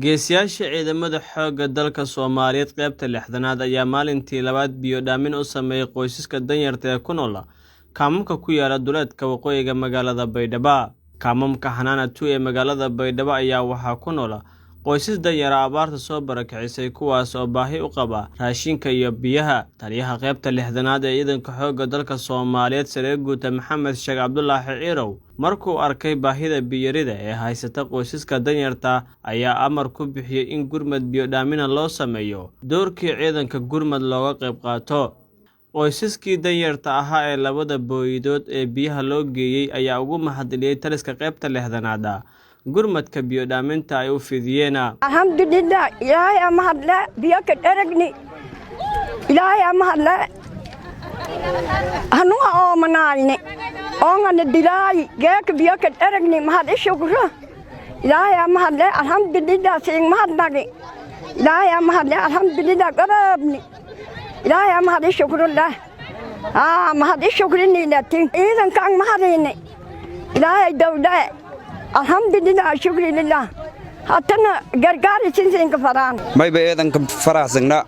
geesiyaasha ciidamada xoogga dalka Soomaaliyeed qaybta 6aad ayaa maalintii labaad biyo dhaamin u sameeyay qoysaska danyarta ee ku nool kaamamka ku yaala duleedka waqooyiga magaalada Baydhabo. Kaamamka Xanaana 2 ee magaalada Baydhabo ayaa waxaa ku nool qoysas danyar abaarta soo barakicisay kuwaas oo baahi u qaba raashinka iyo biyaha. Taliyaha qaybta 6aad ee ciidanka xoogga dalka Soomaaliyeed Sare Guuta Maxamed Sheekh Cabdullaahi Ciirow markuu arkay baahida biyarida ee haysata qoysaska danyarta ayaa amar ku bixiyay in gurmad biyo dhaamina loo sameeyo doorkii ciidanka gurmad looga qayb qaato. qoysaskii danyarta ahaa ee labada booyidood ee biyaha loo geeyay ayaa ugu mahadceliyay taliska qaybta 6aad gurmadka biyo dhaaminta ay u fidiyeen. alxamdulillah ilaahay ama hadla biyo ka dharagni ilaahay ama hadla hanu oo manaalni oongana dilay geek biyo ka dharagni mahad ishukro ilaahay ama hadla alxamdulillah siin mahadnagi ilaahay ama hadla alxamdulillah qarabni ilaahay ama hadla shukrullah mahad ishukrini latin idan kan mahadini ilaahay dawda alxamdulillah shukri lillah hatana gargaar sinka faraan may baeedan ka faraasagna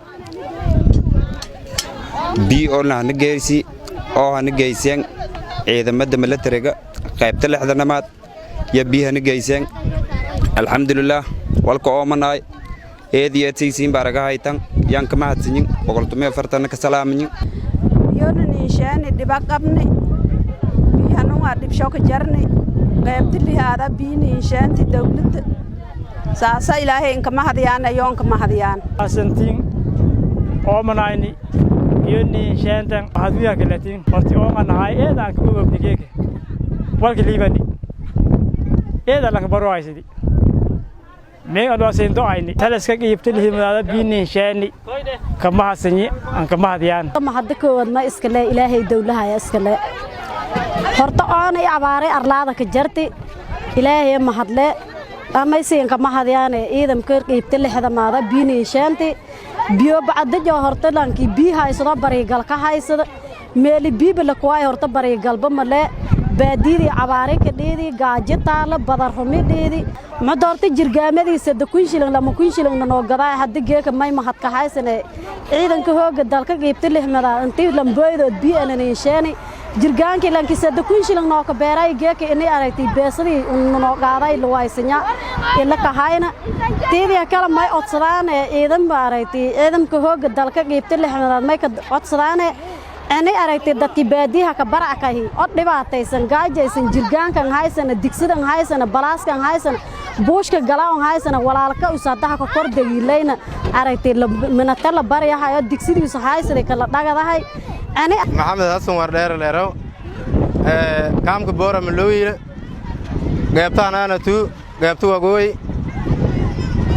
bi ona nageysi oo nageysan ciidamada militariga qaybta 6aad ya biyaha nageysan alxamdulillah walka oo manay eediyatiisiin baraga haytan yan ka mahadsin boqoltume fartan ka salaamin yoona niishaani dibaqabni biyana waa dib shoko jarni qaybta 6aad biiniishaanti dawladda saasa ilaahay inka mahadiyaan ayoonka mahadiyaan asantiin oo manayni biiniishaantan hadiya kalatiin horti oo manahay eedan ku wabnigeeke walka liibani eedan la baro aysidi mee adoo seento ayni talaska qiibta 6aad biiniishaani ka mahadsanyi an ka mahadiyaan mahadda koodna iska le ilaahay dawlaha iska le horta oon ay abaare arlaada ka jarti ilaahay mahadle amaysiin ka mahadiyaan ciidamka qaybta 6aad biiniishaanti biyo bacda horta lanki biyaha isoo barigal ka haysada meel biibla kuway horta barigalba male baadidi abaare ka dheedi gaajo taala badar humidheedi ma doorta jirgaamadiisa da kun shilin lama kun shilin noo gadaa hadda geeka may mahad ka haysane ciidanka hooga dalka qaybta 6aad intii lambeedo biyaana niishaani jirgaankii lankisa da kun shilin noo ka beeray geeka inay aragtay beesadii noo qaaday luwaysanya ila ka hayna tiidiya kala may odsadaan ciidan baaraytay ciidanka hooga dalka qaybta 6aad may ka odsadaan anay aragtay dadkii baadiyaha ka barakahi oo dhibaataysan gaajaysan jirgaankan haysan digsidan haysan balaaskan haysan buushka galaawan haysan walaalka u saadaha ka kordagiilayna aragtay minata la bariyahay digsidiisa haysan kala dhagadahay ani maxamed hasan war dheer leerow kaamka boora malooyina qaybtaan ana tu qaybtu wagooy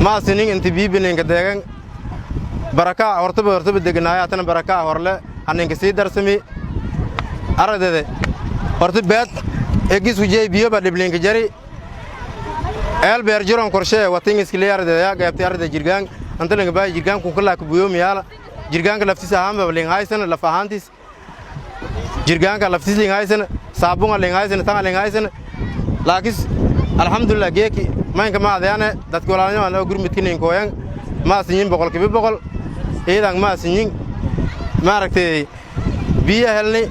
ma sinin inta biibinka deegan baraka hortaba degnaaya tan baraka horle aninka sii darsami aradade horta baad egis wujay biyo ba dhiblinka jari beer jiron qorshe watin iskiliyarde ya qaybta arda jirgaan anta laga baa jirgaan ku kala ku buyo miyaala jirgaanka laftiisa hamba ling haysan laf ahaantis jirgaanka laftiisa ling haysan saabunga ling haysan tanga ling haysan laakis alxamdulillah geeki maynka ma adayane dadka walaalnimo aan gurmidkinin kooyan ma sinyin boqol ciidan ma sinyin maaragtay biyo helni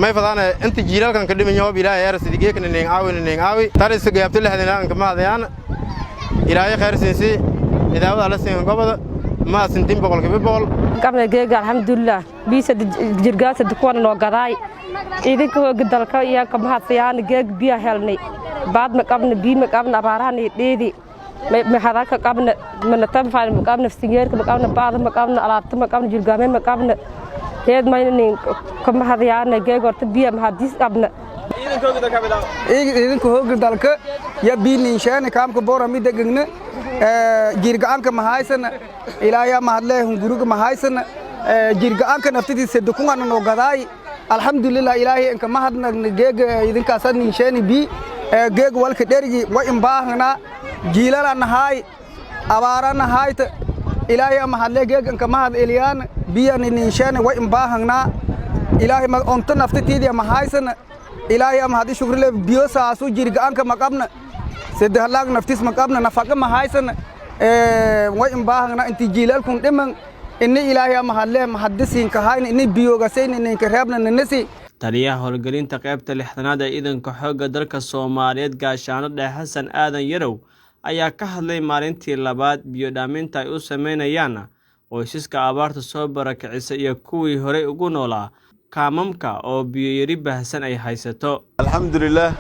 may fadana inta jiilalkan ka dhimanyo ilaahay yarsidii geekna ning aawi taris gaabta 6aad ka ma adayaan ilaahay khayr siinsi idaawada la siin gobada ma sintin boqol qabna geega alxamdulillah biisa jirgaasa dukuwan noo gaday ciidanka hooga dalka iyo ka mahadsan geeg biyo helnay baad ma qabna biyo ma qabna abaarahan dheedi ma hadalka qabna mana tanfaan ma qabna singeerka ma qabna baad ma qabna alaabta ma qabna jirgaame ma qabna heed maynin ka mahadiyaan geeg horta biyo ma hadis qabna ciidanka hooga dalka ya biiniishaani kaamka boora mid degna jirgaanka ma haysan ilaahay ma hadle hunguruga ma haysan jirgaanka naftiisa dukunana noo gaday alxamdulillah ilaahay inka mahadna geega idinkaas niishaani bi geega walka dherigi wa imbaahna jiilala nahay abaarana hayta ilaahay ma hadle geega inka mahad eliyaan biyani niishaani wa imbaahna ilaahay ma onta naftitiidi ma haysan ilaahay ma hadi shukrile biyo saasu jirgaanka ma qabna سدهلاق نفتيس مقابنا نفقة ما هايسن وين باهنا أنت جيلالكم دمن إني إلهي محله محدثين كهاين إني بيوغاسين إني كرهبنا النسي taliyaha howlgelinta qaybta lixdanaad ee ciidanka xoogga dalka Soomaaliyeed gaashaano dhexe Xasan Aadan Yarow ayaa ka hadlay maalintii labaad biyo dhaaminta ay u sameynayaan qoysaska abaarta soo barakicisay iyo kuwii hore ugu noolaa kaamamka oo biyo yari baahsan ay haysato. Alxamdulillah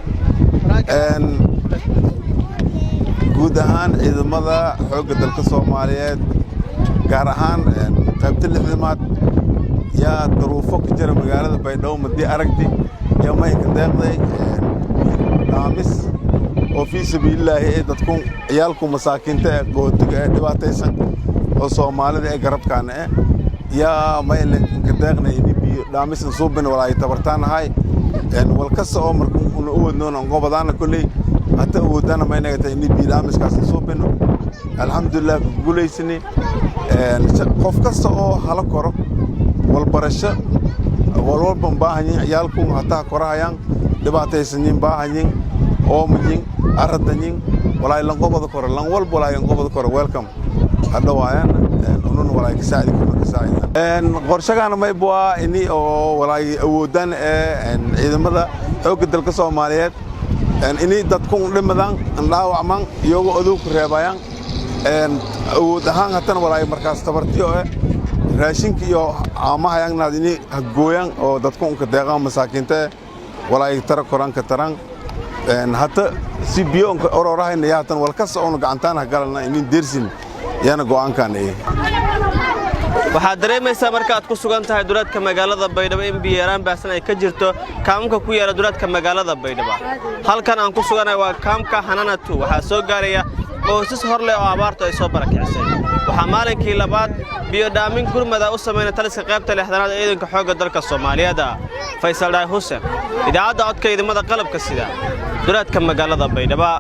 guud ahaan ciidamada xoogga dalka Soomaaliyeed gaar ahaan qaybta lixdanaad يا ظروفك جرى مقالة بيدو مدي أرقدي يا ما يكدقني نامس وفي سبيل الله إذا تكون عيالكم مساكين تقول دباتيسن وصومالي ده قرب كان يا ما يكدقني يبي نامس نصوبنا ولا يتبرتان هاي يعني والقصة عمركم نقول نون نقول بدانا كلي حتى ودنا ما ينقطع يبي نامس كاس نصوبنا الحمد لله قولي سني قف قصة هلا كرو والبرشة والوالبن باهنين عيالكم حتى كراهيان دباتيسنين باهنين أومنين أردنين ولا يلنقوا بذكر لنقول ولا ينقوا بذكر ويلكم هذا وين نون ولا يساعد كل يساعد غرشة أنا ما يبغى إني ولا يودن إذا ماذا حق الدلك الصوماليات إني تكون لمدان الله وعمان يوم أذوق ربايان ودهان حتى ولا يمركز تبرتيو raashinka iyo amaha yang naadini hagooyan oo dadku ka deeqan masaakiinta walaa tara koranka taran hatta si biyo ororahay yaatan walkas oo gacantaan galna in dirsin yana go'aankan waxaad dareemaysaa marka aad ku sugan tahay duleedka magaalada Baydhabo in biyo yaraan baahsan ay ka jirto kaamka ku yaala duleedka magaalada Baydhabo halkan aan ku suganahay waa kaamka Hanana 2 waxa soo gaaraya qoysas horle oo abaartu ay soo barakicisay waxa maalinkii labaad biyo dhaamin gurmada u sameeyay taliska qaybta lixdanaad ee ciidanka xoogga dalka Soomaaliyeed Faysal Daay Hussein idaacada codka ciidamada qalabka sida duleedka magaalada Baydhabo